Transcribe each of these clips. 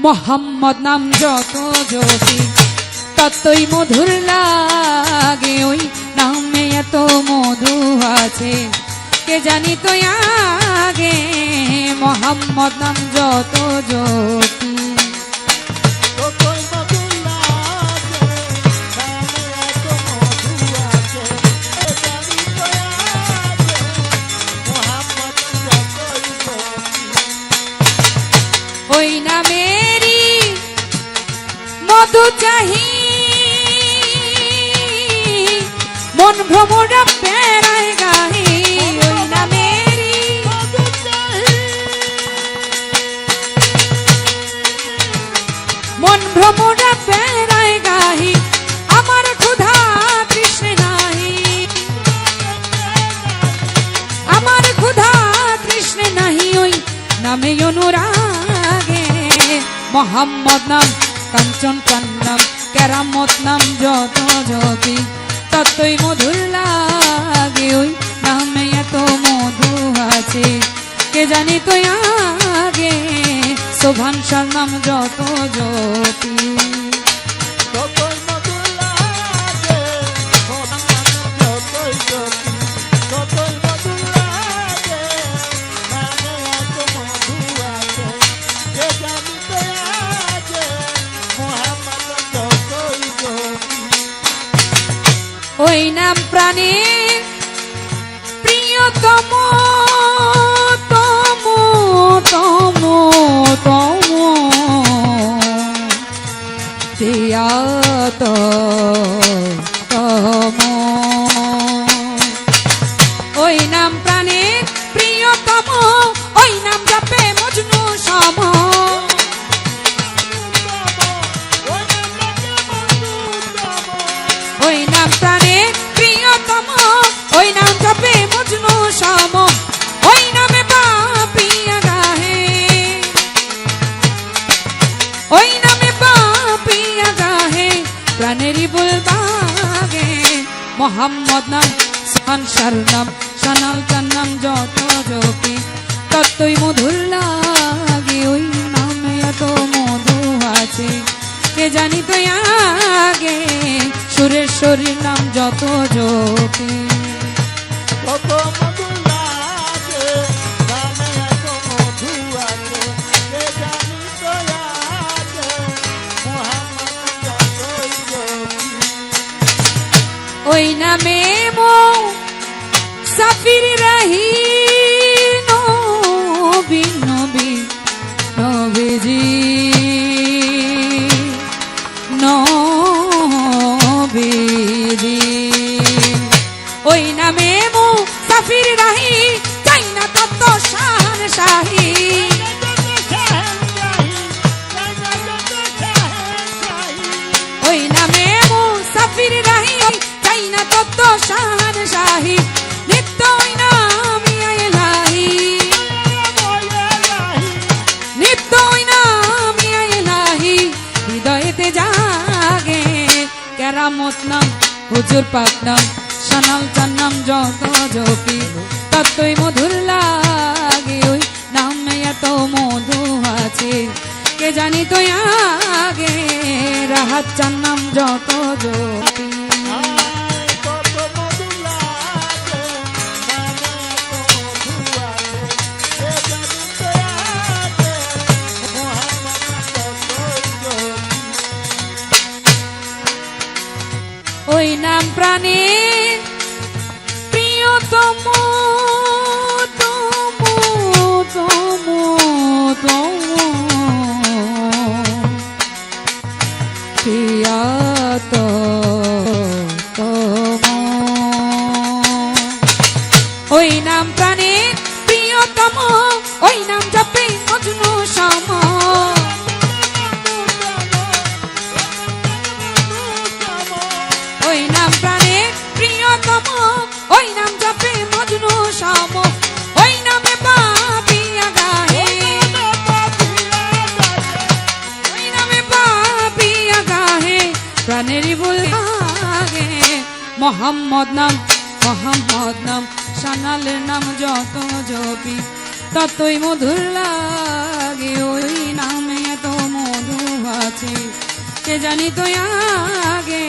মোহাম্মদ নাম যত জপি ততই মধুর লাগে, ওই নামে এত মধু আছে কে জানি তো আগে। মোহাম্মদ নাম যত জপি ওই নামেরই মধু চাহি মন ভ্রমরা বেড়ায় গাহি। ওই নামেরই মন ভ্রমরা বেড়ায় গাহি, আমার ক্ষুধা তৃষ্ণা নাহি, আমার ক্ষুধা তৃষ্ণা নাহি, ওই নামে অনুরাগে। মোহাম্মদ নাম কাঞ্চন কান্নাম কেরামত নাম যত জপি ততই মধুর লাগে, ওই নামে এত মধু আছে কে জানি তো আগে। শোভানসার নাম যত জপি ওই নাম প্রাণের প্রিয়তম তম তম তম প্রিয়ত তম। ওই নাম প্রাণের প্রিয়তম, ওই নাম জপে মজনু সম। ওই নাম প্রাণের প্রিয়তম, ওই নাম জপে মজনু সম। ওই নামে পাপিয়া গাহে, ওই নামে পাপিয়া গাহে, প্রাণেরই বুলবাগে। মোহাম্মদ নাম সানসার নাম সানাল তার নাম যত জপি ততই মধুর লাগে, ওই নামে এত মধু আছে কে জানি তো আগে। সুরেশ্বরীর নাম যত জপি ওই নামে মো সাফির রাহি নবী নবী নবীজি নবীজি। ওই নামে মো সাফির রাহি চাই না তত শান শাহী, ওই নামে মো সাফির রাহি চাই না তত শান শাহী। নিত্য ওই নামি এলাহি, নিত্য ওই নামি এলাহি, হৃদয়েতে জাগে। কেরামত নাম হুজুর পাক নাম সানাল তার নাম যত জপি ততই মধুর লাগে, ওই নামে এত মধু আছে কে জানি তো আগে। রাহাত চার নাম যত জপি ওই নাম প্রাণের প্রিয়তম তম তম তম প্রিয়ত তম। ওই নাম প্রাণের প্রিয়তম, ওই নাম জপে মজনু সম। ওই নাম প্রাণের প্রিয়তম, ওই নাম জপে মজনু সম। ওই নামে পাপিয়া গাহে, ওই নামে পাপিয়া গাহে, প্রাণেরই বুলবাগে। মোহাম্মদ নাম মোহাম্মদ নাম সানালের নাম যত জপি ততই মধুর লাগে, ওই নামে এত কে জানি তো আগে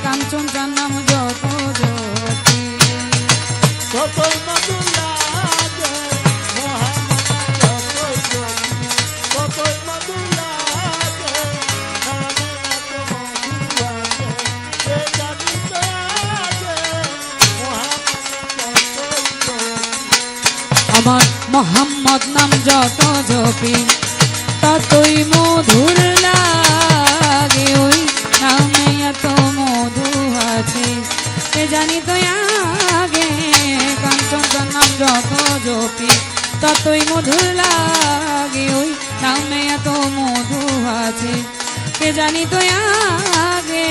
কাঞ্চন যার নাম যত জ্যোতি যতই মধু লাগে মোহাম্মদ যতই জ্যোতি ততই মধু লাগে নামে এত মধু আছে কে জানি তো আগে মোহাম্মদ যতই জ্যোতি আমার মোহাম্মদ নাম যত জপি ততই মধুর লাগে ওই নামে এত মধু আছে কে জানি তো আগে কাঞ্চন যার নাম যত জপি ততই মধুর লাগে ওই নামে এত মধু আছে কে জানি তো আগে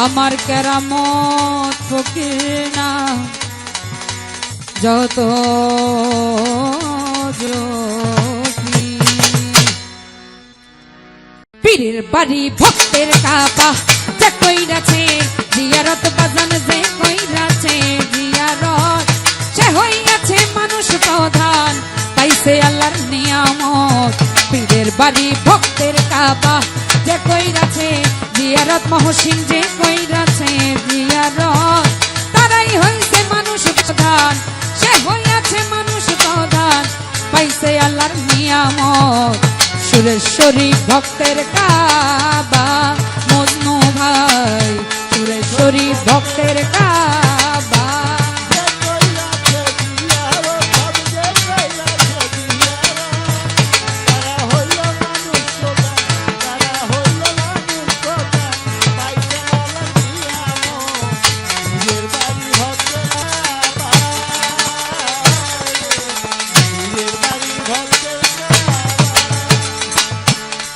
আমার কেরামত ফকির না যত জপি পীরের বাড়ি ভক্তের কাবা যে কইরাছে জিয়ারত বাজান যে কইরাছে জিয়ারত সে হইয়াছে মানুষ প্রধান পাইছে আল্লাহর নিয়ামত পীরের বাড়ি ভক্তের কাবা যে কইরাছে জিয়ারত মহসিন যে কইরাছে জিয়ারত তারাই হইছে মানুষ প্রধান সে হইয়াছে মানুষ প্রধান পাইছে আল্লাহর নিয়ামত সুরেশ্বরী ভক্তের কাবা মজনু ভাই সুরেশ্বরী ভক্তের কাবা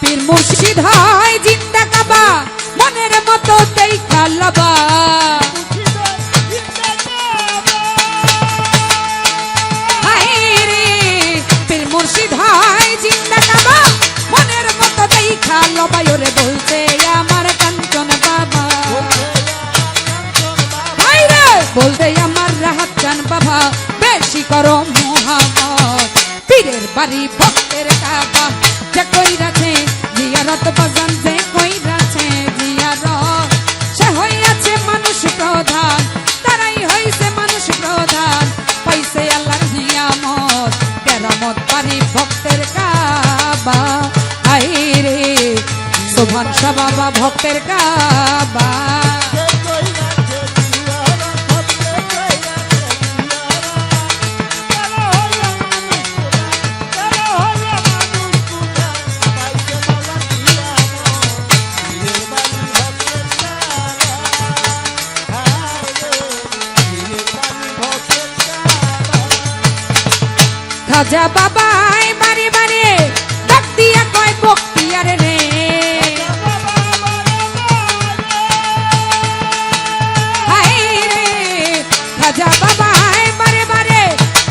পীর মুর্শিদ হয় জিন্দা কাবা মনের মতো দেখা লবা পীর মুর্শিদ হয় জিন্দা কাবা মনের মতো দেখা লবা ওরে বলতে আমার কাঞ্চন বাবা বলতে আমার রাহাত চান বাবা বেশি করো মোহাম্মদ পীরের বাড়ি ভক্তের কাবা যে কইরাছে জিয়ারত বাজান যে কইরাছে জিয়ারত সে হইয়াছে মানুষ প্রধান তারাই হইছে মানুষ প্রধান পাইছে আল্লাহর নিয়ামত কেরামত বাড়ি ভক্তের কাবা হায়রে সুবহান শাহ বাবা ভক্তের কাবা খাজা বাবাই বারে বারে ডাক দিয়া কয় বক্তিয়ার রে হায় রে খাজা বাবাই বারে বারে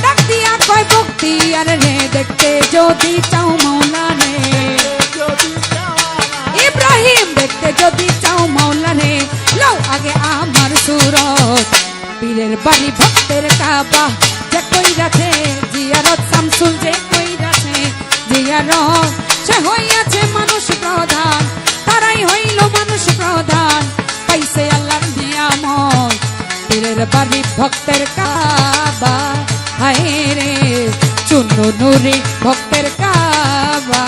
ডাক দিয়া কয় বক্তিয়ার রে দেখতে যদি চাও মাওলা রে ইব্রাহিম দেখতে যদি চাও মাওলা রে লও আগে আমার সুরত পীরের বাড়ি ভক্তের কাবা যে কইরাছে জিয়ারত শামসুল যে কইরাছে জিয়ারত সে হইয়াছে মানুষ প্রধান তারাই হইল মানুষ প্রধান পাইছে আল্লাহর নিয়ামত পীরের বাড়ি ভক্তের কাবা হায় রে চুন্নু নুরি ভক্তের কাবা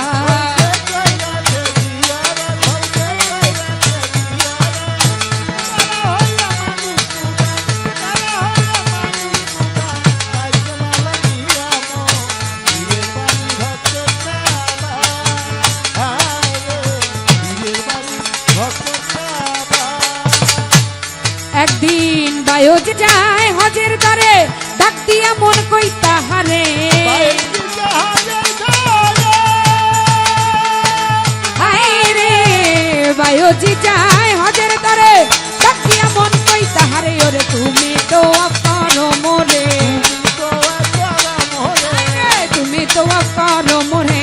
একদিন বায়োজ যায় হজের দরে ডাক দিয়া মন কই তাহারে হায়রে বায়োজি যায় হজের দরে ডাক দিয়া মন কই তাহারে ওরে তুমি তো করো মোরে তুমি তো করো মোরে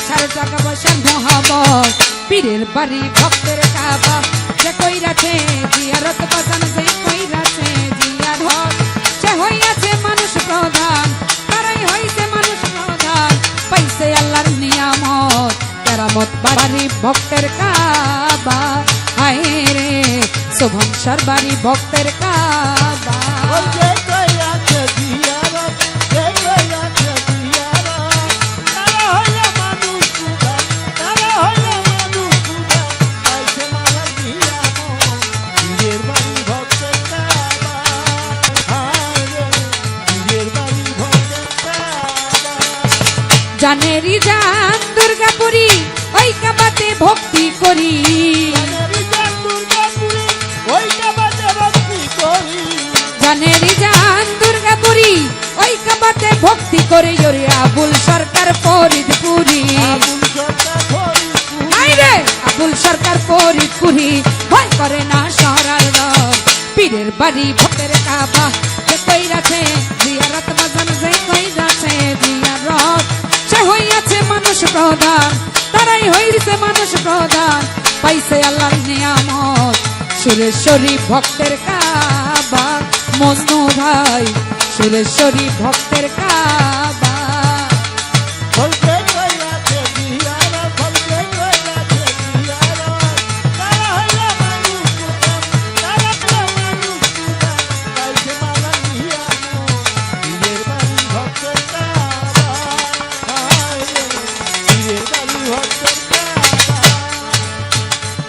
সারা টাকা পয়সার মহাবত পীরের বাড়ি ভক্তের কাবা যে কইরাছে জিয়ারত বাজান যে কইরাছে জিয়ারত সে হইয়াছে মানুষ প্রধান তারাই হইছে মানুষ প্রধান পাইছে আল্লাহর নিয়ামত কেরামত বাড়ি ভক্তের কাবা, হায় রে শুভম সরবারি ভক্তের কাবা। ওই যে কইরাছে জিয়ারত, যে কইরাছে জিয়ারত, তারা হইলো মানুষ সুধা, তারা হইলো মানুষ সুধা, পাইছে মালা জিয়ামত, পীরের বাড়ি ভক্তের কাবা, হায় রে পীরের বাড়ি ভক্তের কাবা। জানেরি জান দুর্গাপুরী ওই কাবাতে ভক্তি করি, জানেরি জান দুর্গাপুরী ওই কাবাতে ভক্তি করি, জানেরি জান দুর্গাপুরী ওই কাবাতে ভক্তি করে ওরে আবুল সরকার ফরিদপুরি, আবুল সরকার ফরিদপুর, হায় রে আবুল সরকার ফরিদপুরি ভয় করে না সরার রব, পীরের বাড়ি ভক্তের কাবা, যে কইরাছে জিয়ারত বাজান, যে কইরাছে জিয়ারত, সে হইয়াছে মানুষ প্রধান, তারাই হইছে মানুষ প্রধান, পাইছে আল্লাহর নিয়ামত, সুরেশ্বরী ভক্তের কাবা, মজনু ভাই সুরেশ্বরী ভক্তের কাবা। বলতে কইরাছে জিয়ারত, বলতে কইরাছে জিয়ারত, তারা হইলো মানুষ সুধা, তারা হইলো মানুষ সুধা, পাইছে মালা জিয়ামত, পীরের বাড়ি ভক্তের কাবা, হায় রে পীরের বাড়ি ভক্তের কাবা।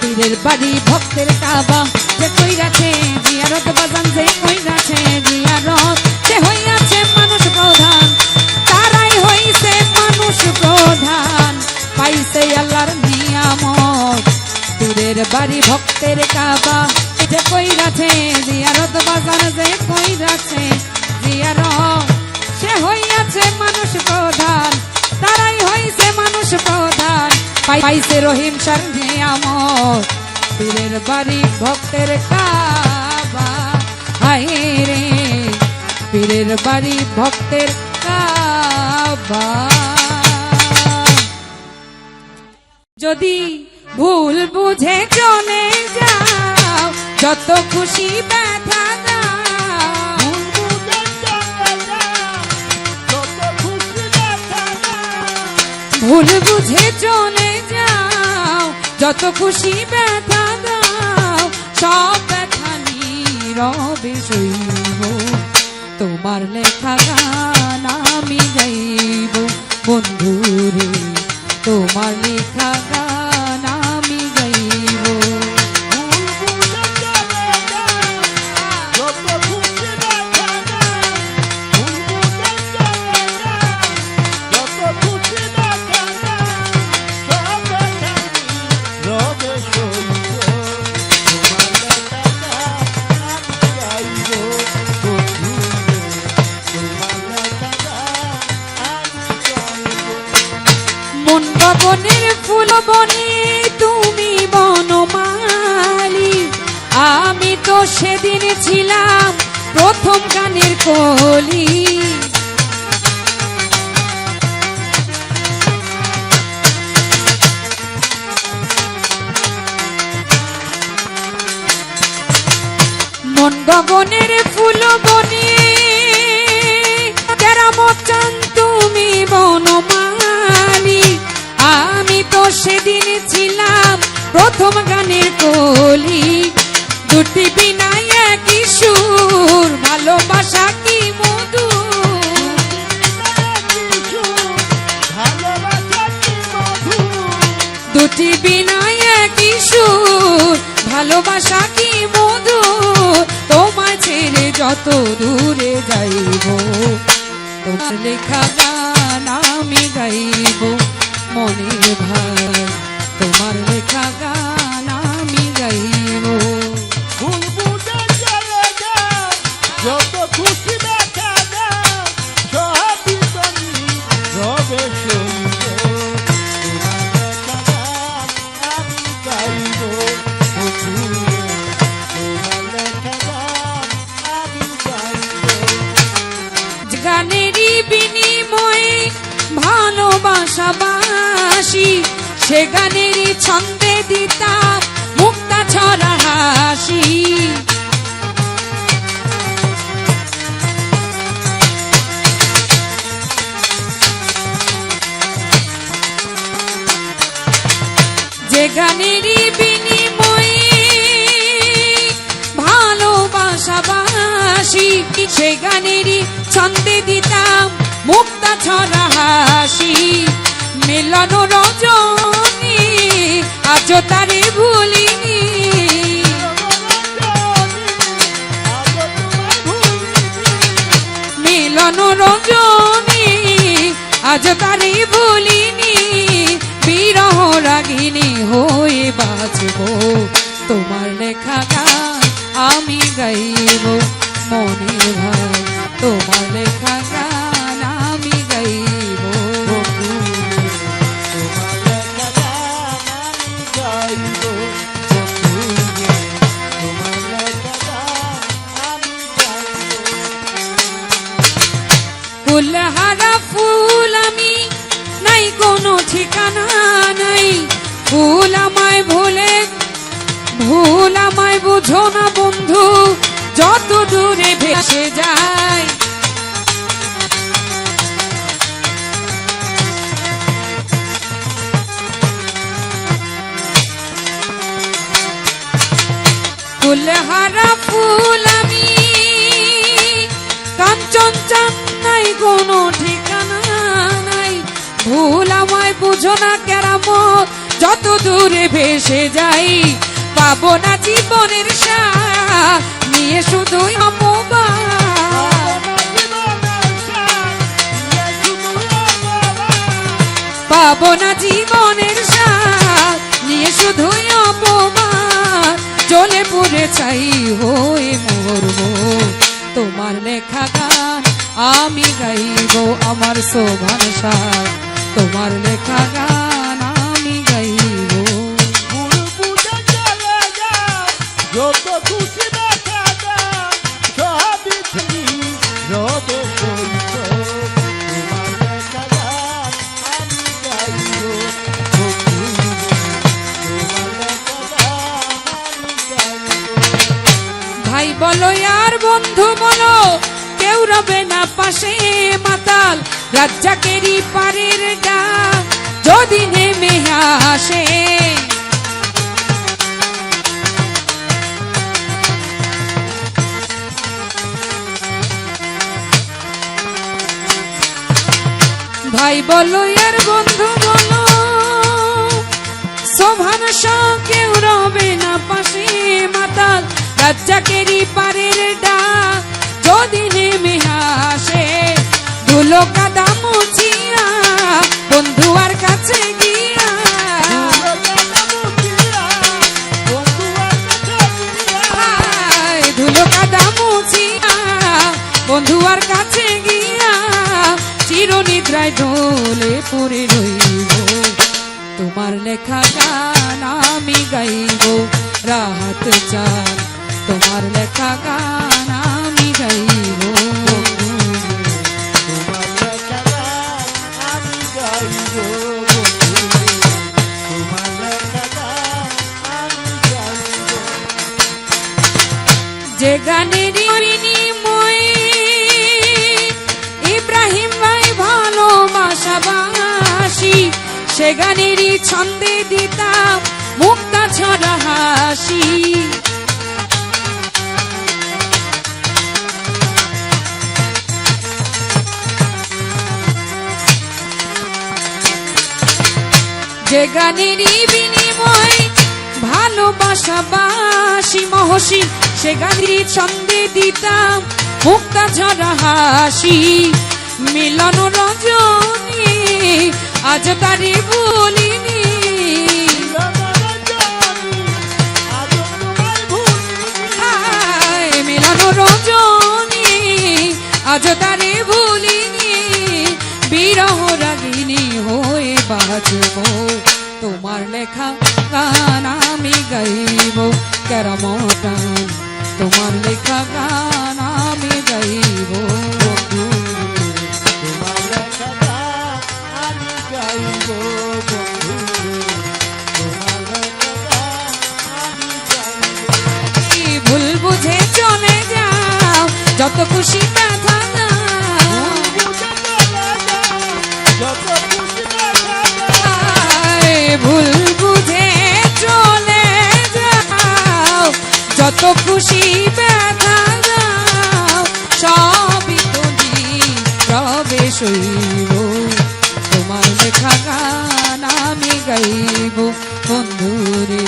পীরের বাড়ি ভক্তের কাবা, যে কইরাছে জিয়ারত বাজান, যে কইরাছে জিয়ারত, সে হইয়াছে মানুষ প্রধান, তারাই হইছে মানুষ প্রধান, পাইছে আল্লাহর নিয়ামত, পীরের বাড়ি ভক্তের কাবা, যে কইরাছে জিয়ারত বাজান, যে কইরাছে জিয়ারত, সে হইয়াছে মানুষ প্রধান, তারাই হইছে মানুষ প্রধান, পাইছে রহিম শার নিয়ামত, পীরের বাড়ি ভক্তের কাবা, হায় রে পীরের বাড়ি ভক্তের কাবা। যদি ভুল বুঝে চলে যাও, যত খুশি ব্যথা দাও, ভুল বুঝে চলে যাও, যত খুশি ব্যথা দাও, সব ব্যথা নীরবে সইব, তোমার লেখা গান আমি গাইব, বন্ধুরে তোমার লেখা গান আমি গাইব। মন গগনের ফুল বনে তুমি বনমালী, আমি তো সেদিন ছিলাম প্রথম গানের কলি, মন গগনের ফুল বনে কেরামত চান তুমি বনমালী, আমি তো সেদিন ছিলাম প্রথম গানের কলি, দুটি বিনায় একই সুর, ভালোবাসা কি মধু, দুটি বিনায় একই সুর, ভালোবাসা কি মধু, তোমায় ছেড়ে যত দূরে যাইব, তোমার লেখা গান আমি গাইব, মনের ভাই তোমার লেখা গান আমি গাইব। যত খুশি দেখা দাও, সবই তুমি রবে সইব, আমি গাইব, তোমার লেখা গান আমি গাইব। গানেরই বিনিময়ে ভালোবাসাবাসি, সে গানেরই ছন্দে দিতাম মুক্তা ছড়া হাসি, গানেরই বিনিময়ে ভালোবাসাবাসি, সে গানেরই ছন্দে দিতাম মুক্তা ছড়া হাসি। মিলন রজনী আজও তারে ভুলিনি, মিলন রজনী আজও তারে ভুলিনি। বিরহ রাগিনী হয়ে বাঁচব, তোমার লেখা গান আমি গাইব মনে ভাই, তোমার লেখা গান আমি গাইব। ফুলহারা ফুল আমি, নাই কোনো ঠিকানা নাই, ফুল আমায় ভুলে ভুল আমায় বুঝো না বন্ধু, যত দূরে ভেসে যায়। ফুলহারা ফুল আমি, কাঞ্চন চান নাই কোনো ঠিকানা নাই, ভুল আমায় বুঝো না কেরামত, যত দূরে ভেসে যাই। পাবো না জীবনের সাথ নিয়ে শুধুই অপমান, পাবো না জীবনের সাথ নিয়ে শুধুই অপমান। জ্বলে পুড়ে চাই হয়ে মরবো, তোমার লেখা গান আমি গাইব আমার শোভান সাথ, তোমার লেখা গান আমি গাইব। যত খুশি দেখা দাও সবই তুমি রব করিত, তোমার লেখা গান আমি গাইব, তোমার লেখা গান আমি গাইব। ভাই বলো আর বন্ধু বলো, কেউ রবে না পাশে মাতাল, রাজ্জাকেরই পারের ডাক যদি নেমে আসে। ভাই বলো আর বন্ধু বলো, শোভান কেউ রবে না পাশে মাতাল, রাজ্জাকেরই পারের ডাক যদি নেমে আসে। ধুলো কাদা মুছিয়া বন্ধু আর কাছে গিয়া, ধুলো কাদা মুছিয়া বন্ধু আর কাছে গিয়া, চিরনিদ্রায় ঢলে পড়ে রইব, তোমার লেখা গান আমি গাইব রাহাত চান, তোমার লেখা গান আমি গাইব। তোমার লেখা গান আমি গাইব, তোমার লেখা গান আমি গাইব। যে গানেরই বিনিময়ে ইব্রাহিম ভাই ভালোবাসাবাসি, সে গানেরই ছন্দে দিতাম মুক্তা ছড়া হাসি। যে গানেরই বিনিময় ভালোবাসাবাসি মহসিন, সে গানেরই ছন্দে দিতাম মুক্তা ঝরা হাসি। মিলন রজনী আজ তারে ভুলিনি, মিলন রজনী আজ তারে ভুলিনি। বিরহ রাগিনী হয়ে বাঁচব, তোমার লেখা গান আমি গাইব কেরামটান, তোমার লেখা গান আমি গাইব। তোমার লেখা গান আমি গাইব বন্ধু, তোমার লেখা গান আমি গাইব। ভুল বুঝে চলে যাও, যত খুশি ব্যথা দাও, যত খুশি দেখা ভুল বুঝে যত খুশি ব্যথা দাও সবই তুমি প্রবেশ হইব তোমার লেখা গান আমি গাইব বন্ধুরে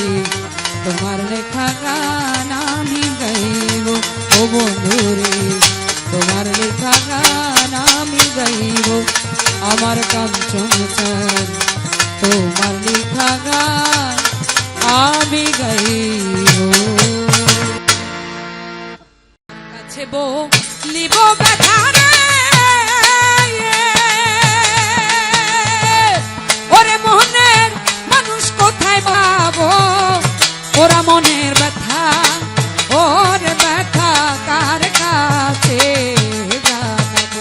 তোমার লেখা গান আমি গাইব ও বন্ধুরে তোমার লেখা গান আমি গাইব আমার কাঞ্চন চান তোমার লেখা গান আমি গাইব কাছে বলিব ব্যথা রে ওরে মনের মানুষ কোথায় পাবো ওরা মনের ব্যথা ওরে ব্যথা কার কাছে জানাবো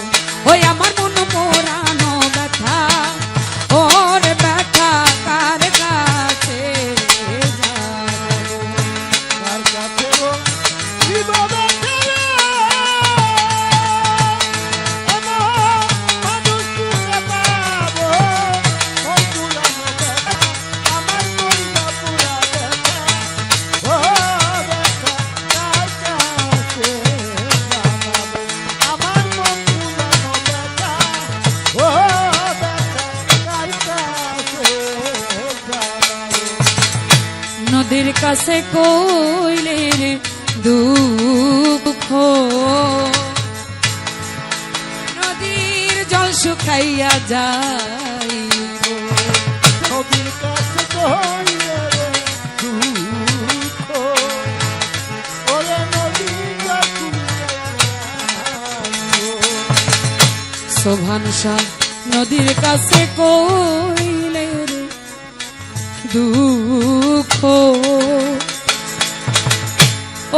ওই আমার মন পোড়ানো ব্যথা ওরে ব্যথা কার কাছে জানাবো কার কাছে গো দিব ব্যথা রে আমার মানুষ সুখে পাবো মন পুরানো ব্যথা আমার মনটা পুরা ব্যথা ও ব্যথা কার কাছে জানাবো আমার মন পুরানো ব্যথা ও ব্যথা কার কাছে জানাবো নদীর কাছে কইলে রে দুঃখ নদীর জল শুকাইয়া যাইব নদীর কাছে কইলে রে দুঃখ ওরে নদী শোভানসা নদীর কাছে কইলে রে দুঃখ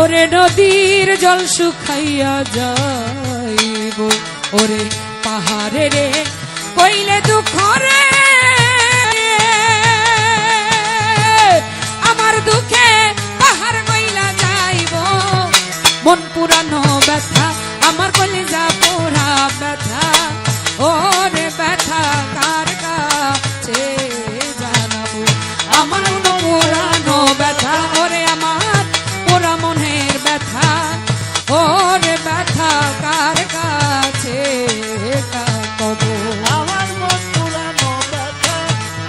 ওরে নদীর জল শুকাইয়া যাইব ওরে পাহাড়ে রে কইলে দুঃখ রে আমার দুঃখে পাহাড় কইলা যাইব মন পুরানো ব্যথা আমার কলিজা পোড়া ব্যথা ওরে ব্যথা কার কাছে জানাবো আমার মন পুরানো ব্যথা ওরে আমার পোড়া মনের ব্যথা ওরে ব্যথা কার কাছে কাঁদবো আমার মন পুরানো ব্যথা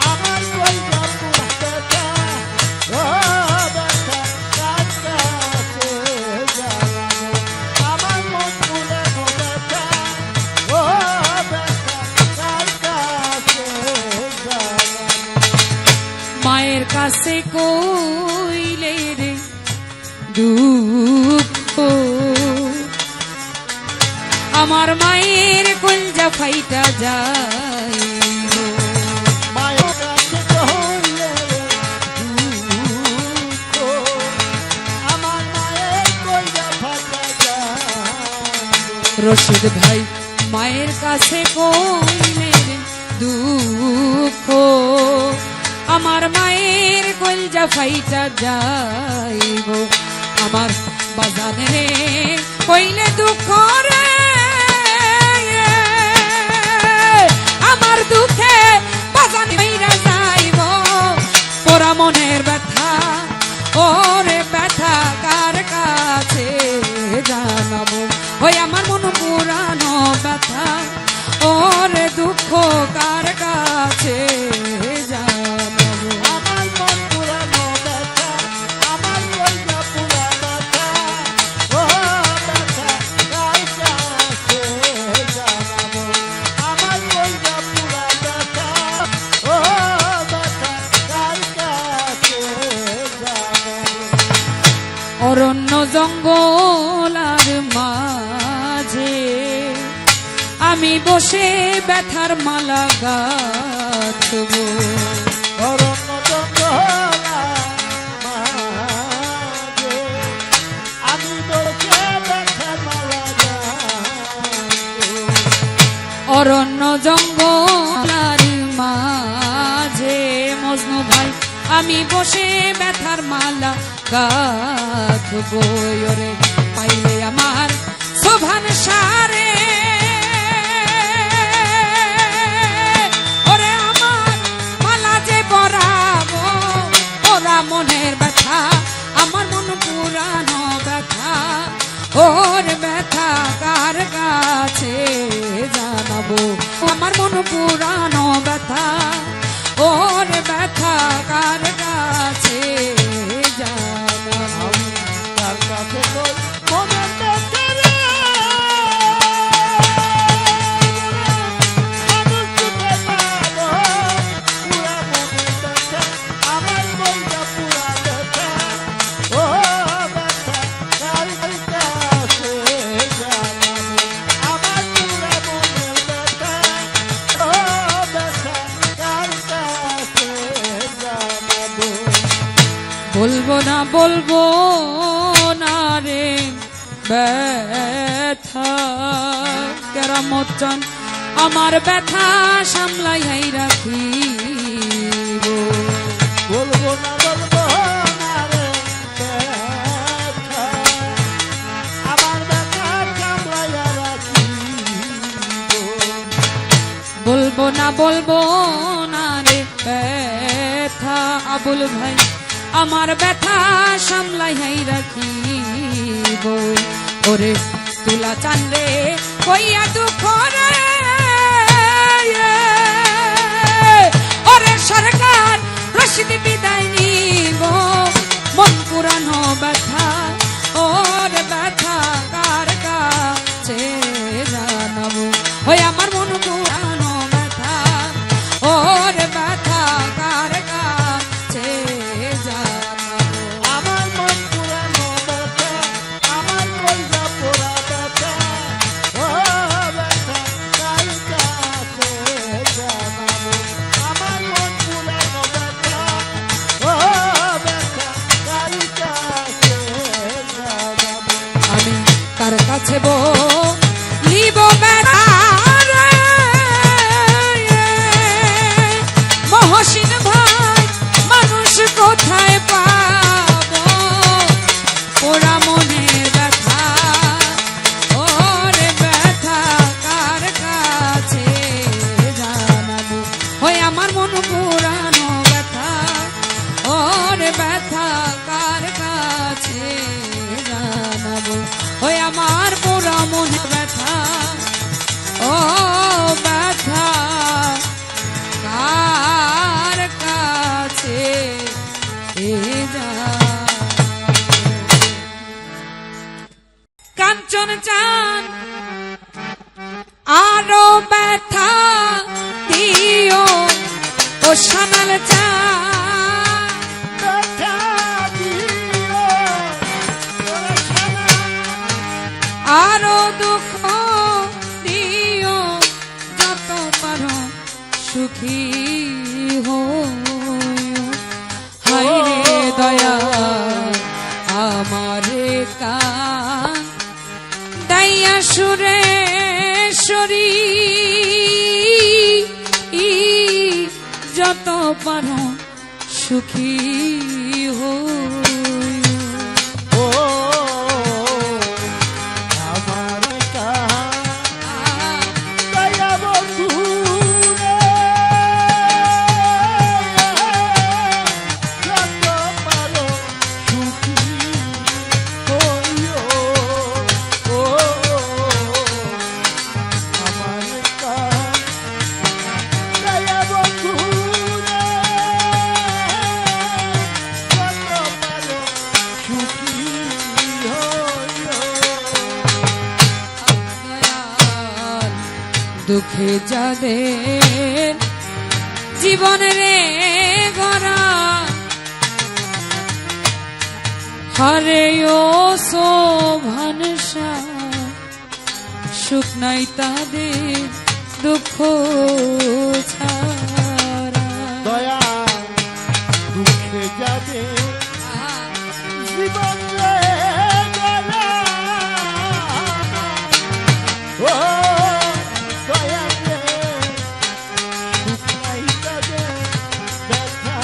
আমার কইজা পুরা ব্যথা ও ব্যথা কার কাছে জানাবো আমার মন পুরানো ব্যথা ও ব্যথা কার কাছে জানাবো মায়ের কাছে কইলে রে দুঃখ আমার মায়ের কলজা ফাইটা যাইব মায়ের কাছে কইলে রে দুঃখ আমার মায়ের কইজা ফাটা যায় রশিদ ভাই মায়ের কাছে কইলে রে দুঃখ আমার মায়ের কলজা ফাইটা যাইব আমার বাজানে রে কইলে দুঃখ রে আমার দুঃখে বাজানে হইরা যাইব পোড়া মনের ব্যথা ওরে ব্যথা কার কাছে জানাবো ওই আমার মন পুরানো ব্যথা ওরে দুঃখ কার কাছে জানাবো আমার মন পুরানো ব্যথা আমার কইজা পুরা ব্যথা ও ব্যথা কার কাছে জানাবো আমার কইজা পুরা ব্যথা ও ব্যথা কার কাছে জানাবো অরণ্য জঙ্গল আর মাঝে আমি বসে ব্যথার মালা গাঁথব অরণ্য জঙ্গলা মাঝে আমি বলছে ব্যথা মালা গাঁথব। অরণ্য জঙ্গল আর মাঝে মজনু ভাই আমি বসে ব্যথার মালা গাঁথব ওরে পাইলে আমার শোভান সারে ওরে আমার মালা যে পরাবো ওরা মনের ব্যথা আমার মন পুরানো ওর ব্যথা কার কাছে জানাবো আমার মন পুরানো ব্যথা ওর ব্যথা কার কাছে জানাবো তার কাছে তোর মনের ব্যথা রে। মানুষ ছুটে পাবো পুরা মনের ব্যথা, আমার মনটা পুরা ব্যথা। ও ব্যথা কার কাছে জানাবো, আমার পুরা মনের ব্যথা। ও ব্যথা কার কাছে জানাবো। বলবো না রে ব্যথা কেরামত চান আমার ব্যথা সামলাই রাখিব বলবো না রে ব্যথা, আমার ব্যথা কামড়াইয়া রাখিব। বলবো না রে ব্যথা আবুল ভাই আমার ব্যথা সামলাই রাখিব ওরে তুলা চান রে কইয়া দুঃখ রে ওরে সরকার রশিদ বিদায় নিব মন পুরানো ব্যথা ওর ব্যথা কার কাছে জানাবো ওই আমার মন পুরানো ব্যথা ওর ব্যথা কার কাছে জানাবো আমার মন পুরানো ব্যথা, আমার কইরা পোড়া ব্যথা। ও ব্যথা কার কাছে জানাবো, আমার মন পুরানো ব্যথা। ও ব্যথা কার কাছে জানাবো। আমি কার কাছে বলিব বেড়া রে মহসিন ভাই মানুষ কোথায় পাবো পোড়া মনে ব্যথা ওরে ব্যথা কার কাছে জানাবো ওই আমার মন পুরানো ব্যথা ওরে ব্যথা কার কাছে জানাবো ওই আমার পুরা মনে ব্যথা ও ব্যথা কার কাছে কাঞ্চন চান আরো ব্যথা দিও ও সানাল চান ব্যথা দিও ওরে সারা, আরো দুঃখ দিও যত পারো সুখী হইও হায় রে দয়া আমারে কান দাইয়া সুরেশ্বরী যত পারো সুখী হইও ও আমার কান দয়া বন্ধু রে, যত পারো সুখী হইও। ও আমার কান দয়া বন্ধু রে, যত পারো সুখী হইও। দয়াল দুঃখে যাদের জীবন রে গড়া হরে ও শোভনসা সুখ নাই তাদের দুঃখ ছাড়া দয়া দুঃখে যাবে জীবন রে গলা। ও দয়া রে সুখ নাই তাদের ব্যথা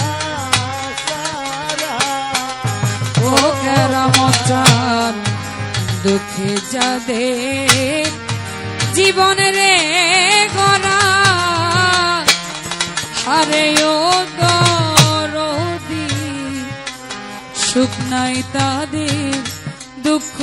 সারা। ও কেরামত চান দুঃখে যাদের জীবন রে গড়া হারে ও দরদি সুখ নাই তাদের দুঃখ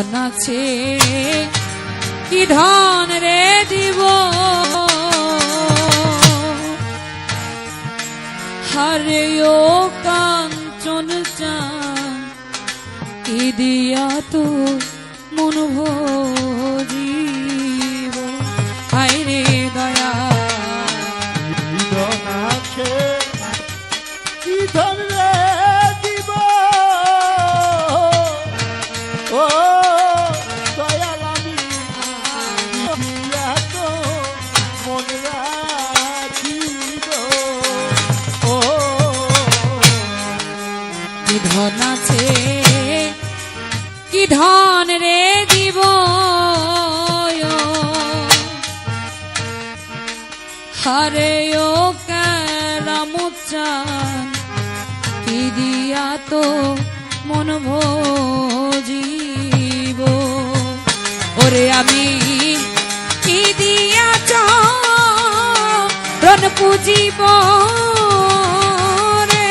ধন আছে কি ধন রে দিব হারে ও কাঞ্চন চান কি দিয়া তো মন ভজিব হায় রে দয়া ধন আছে কি ধন রে দিব ও দয়াল আমি দিয়া তো মন রাখিব ও কি ধন আছে কি ধন রে দিব হারে ও কারামুচান কি দিয়া তো মন ভজিব ওরে আমি কি দিয়া চরণ পুজিব রে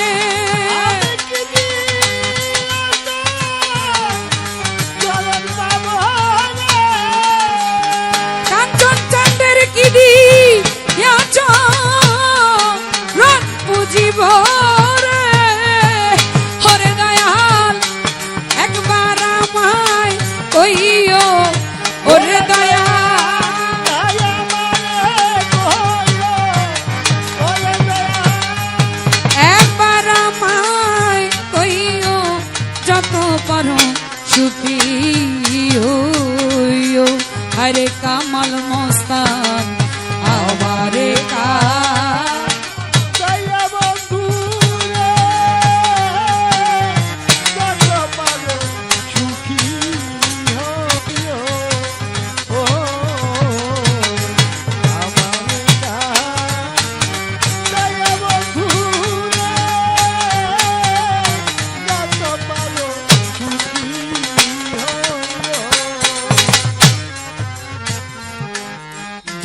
কাঞ্চন চন্দ্রের কি দিয়া চরণ পুজিব রে হরে দয়াল একবার আমায় কইও ওরে দয়াল একবার আমায় কইও যত পারো সুপিও হরে কামাল মস্তান আমারে কা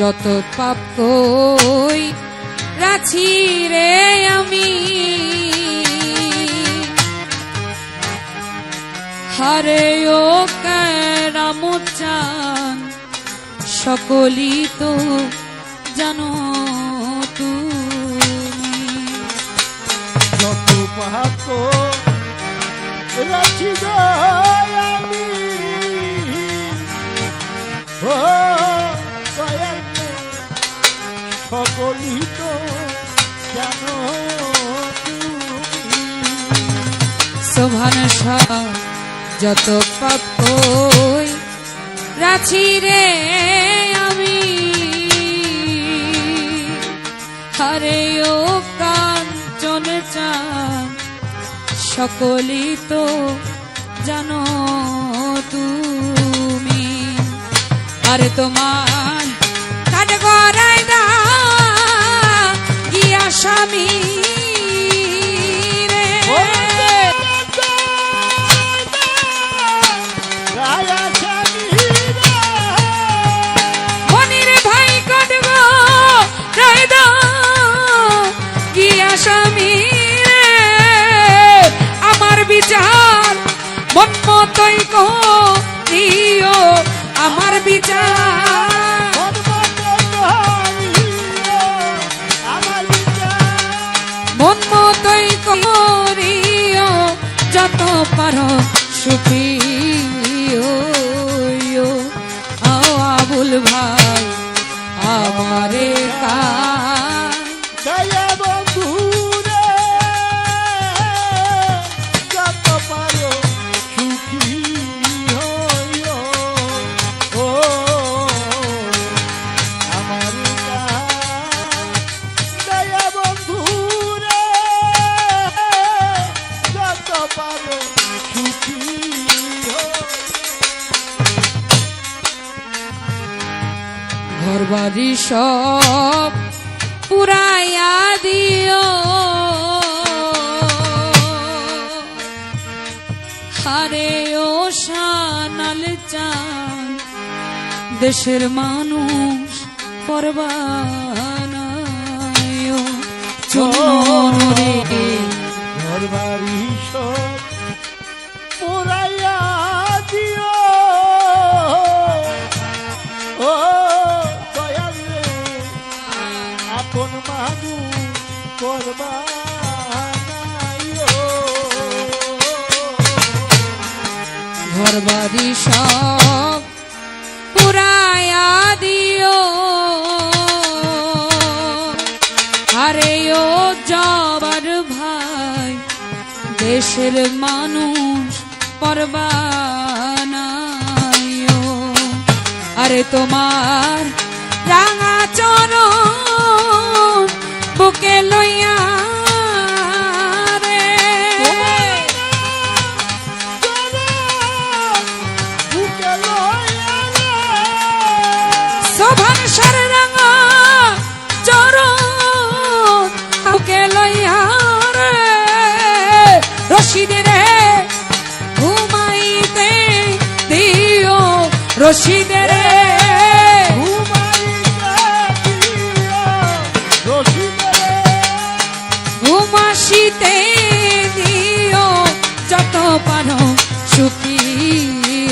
যত পাপ কই রাছি রে আমি হারে ও কারামুচান সকলি তো জানো তুমি যত পাপ রাখি গো আমি ও দয়াল সকলি তো জানো তুমি শোভান যত পাপ কই রাছি রে আমি হারে ও কাঞ্চন চান সকলি তো জানো তুমি আরে তোমার কাজ করাই দা গিয়া স্বামী রে মনির ভাই কাটব রাই দা গিয়া স্বামী রে আমার বিচার মন মতই করিও আমার বিচার মন মতই করিও যত পারো সুপিও আও আবুল ভাই আমারে কা দয়া বন্ধু রে যত পারো সুখী হইও ও আমার দয়া বন্ধু রে যত পারো সুখী হইও ঘর বাড়ি সব পুরাইয়া দিও হারে ও শানাল চান দেশের মানুষ পরবানায় চুন রে ঘর বাড়ি সব পুরাইয়া দিও দেশের মানুষ পরবানাইও আরে তোমার রাঙা চরণ বুকে লইয়া রে শোভান সার রাঙা চরণ বুকে লইয়া রে রশিদে রে ঘুমাইতে দিও রশিদে রে ঘুমাসিতে দিও যত পারো সুখী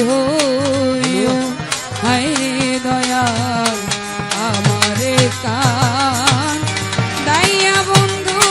হইও হায় দয়াল আমারে কান দাইয়া বন্ধু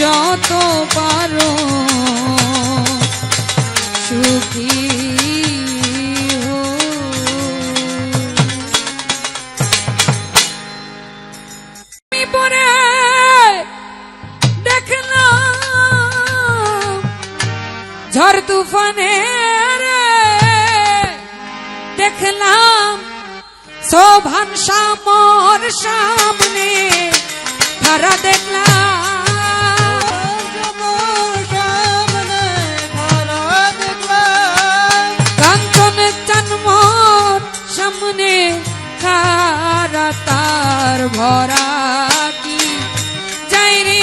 যত পারো সুখী পরে দেখলাম ঝড় তুফানে দেখলাম শোভান সামর সামনে খারা দেখলাম সামনে খারা তার ভরা কি যাই রে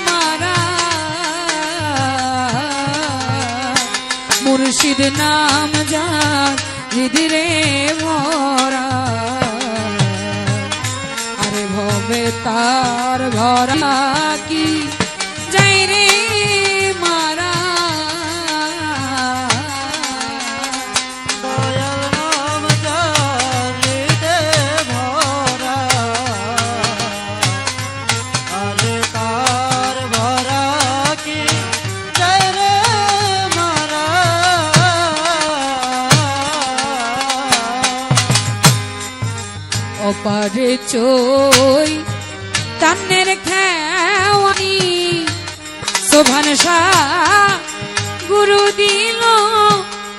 মারা মুর্শিদ নাম যার হৃদয়ে ভরা আরে ভবে তার ভরা কি যাই রে মারা অপারে চই কান্নের খেওয়ানি শোভান গুরু দিল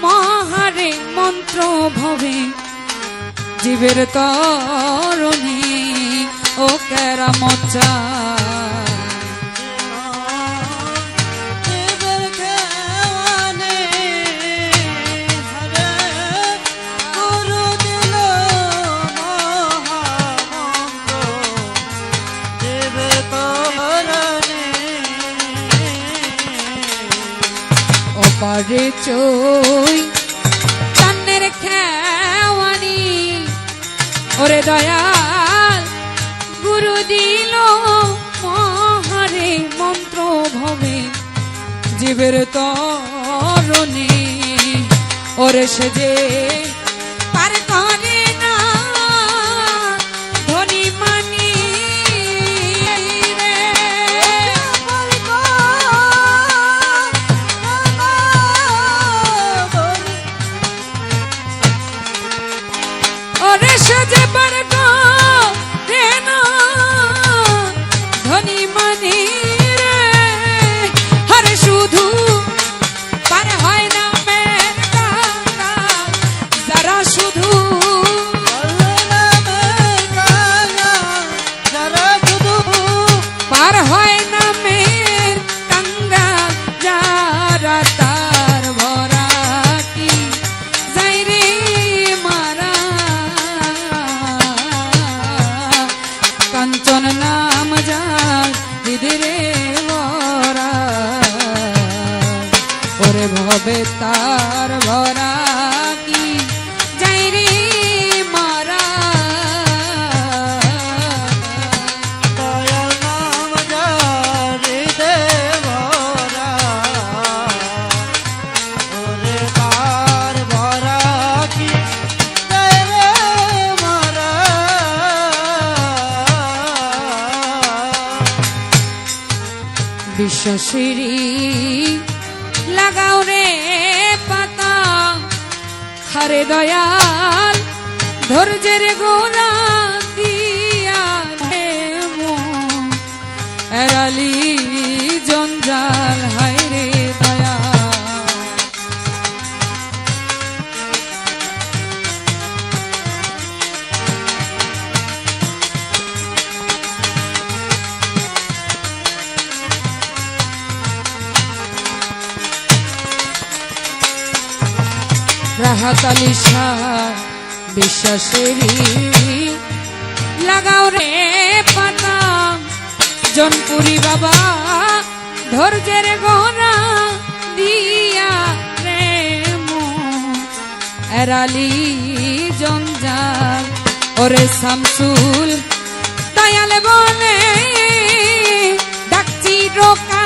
মহারে মন্ত্র ভবে জীবের তরণী ও কেরামচা পারে চই কান্নের খেওয়ানি ওরে দয়াল গুরু দিল মহারে মন্ত্র ভবে জীবের তরণী ওরে সে যে পার করে না ধনী মানি যে বর্গ রে না ধনী মানি রে হরে শুধু পার হয় না যারা শুধু পার হয় না মের গঙ্গা যারা তার ভরা কি যাই রে মারা কাঞ্চন নাম যার হৃদয়ে ভরা ওরে ভবে তার ভরা কি যাই রে মারা বিশ্বশ্রী লাগাও রে পাতা হরে দয়াল ধৈর্যের গোরা দিয়া রে মন এরালি জঞ্জাল হায় রে দয়াল রাহাত আলী শাহ বিশ্বাসেরই লাগাও রে পাতা জনপুরি বাবা ধৈর্যের গোরা দিয়া রে মন এরালি জঞ্জাল ওরে শামসুল দয়াল বলে ডাকছি রোকা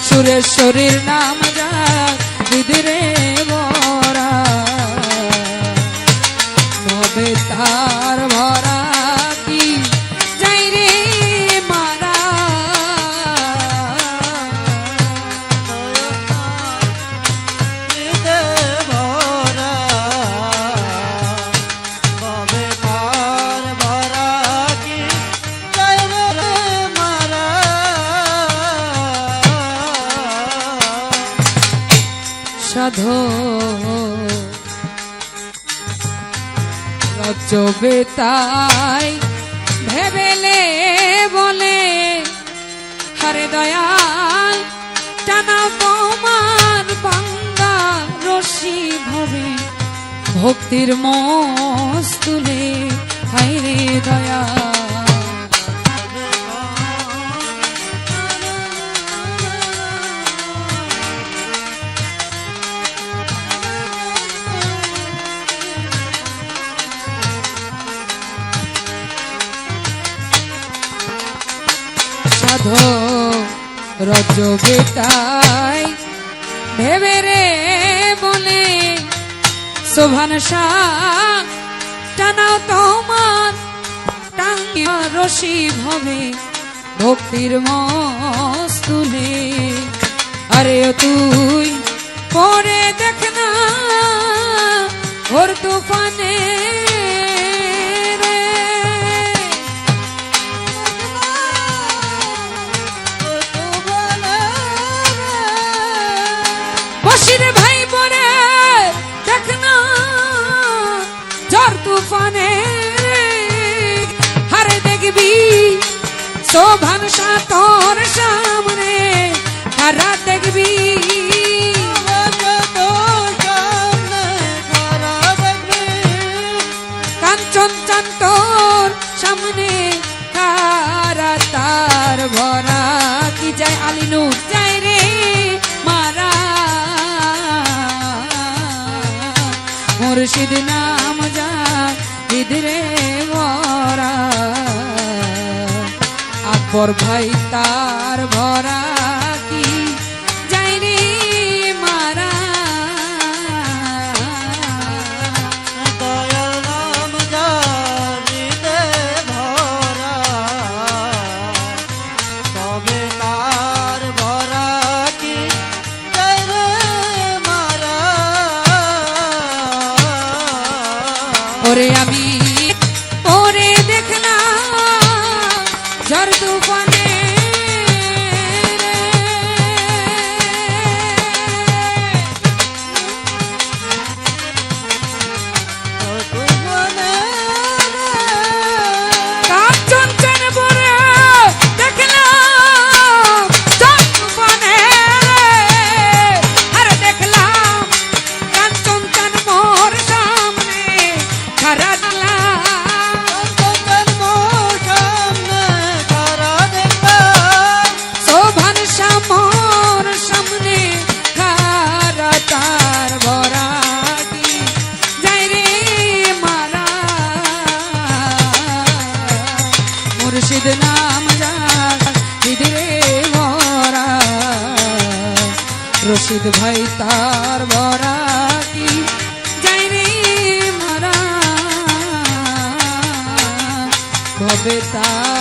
সুরেশ্বরীর নাম যা হৃদরে ভরা নবে তার ভরা কি যাই রে মারা সাধো রচবে তাই ভেবেলে বলে হরে দয়াল টানা তোমার বাঙ্গা রশি ভবে ভক্তির মস্তুলে হায় রে দয়াল সাধো রজ বেটাই ভেবে রে বলে শোভান শাহ টানাও তোমার টাঙ্গিয়া রশি ভবে ভক্তির মস্তুলে আরে ও তুই পরে দেখ না ওর তুফানে বসিরে ভাই পরে দেখ না ঝড় তুফানে হারে দেখবি শোভান শাহ তোর সামনে হারা দেখবি কাঞ্চন চান তোর সামনে হারা তার ভরা কি যায় আলিনুর যায় রে মারা মুর্শিদ নাম যা হৃদরে ভরা আকবর ভাই তার ভরা কি যাই রে মারা দয়াল নাম জানিতে ভরা তবে তার ভরা কি যাই রে মারা ওরে আমি ওরে দেখলাম ঝড় তুফানে রে মুর্শিদ ভাই তার বরা কি যাই রে মারা ভবে তার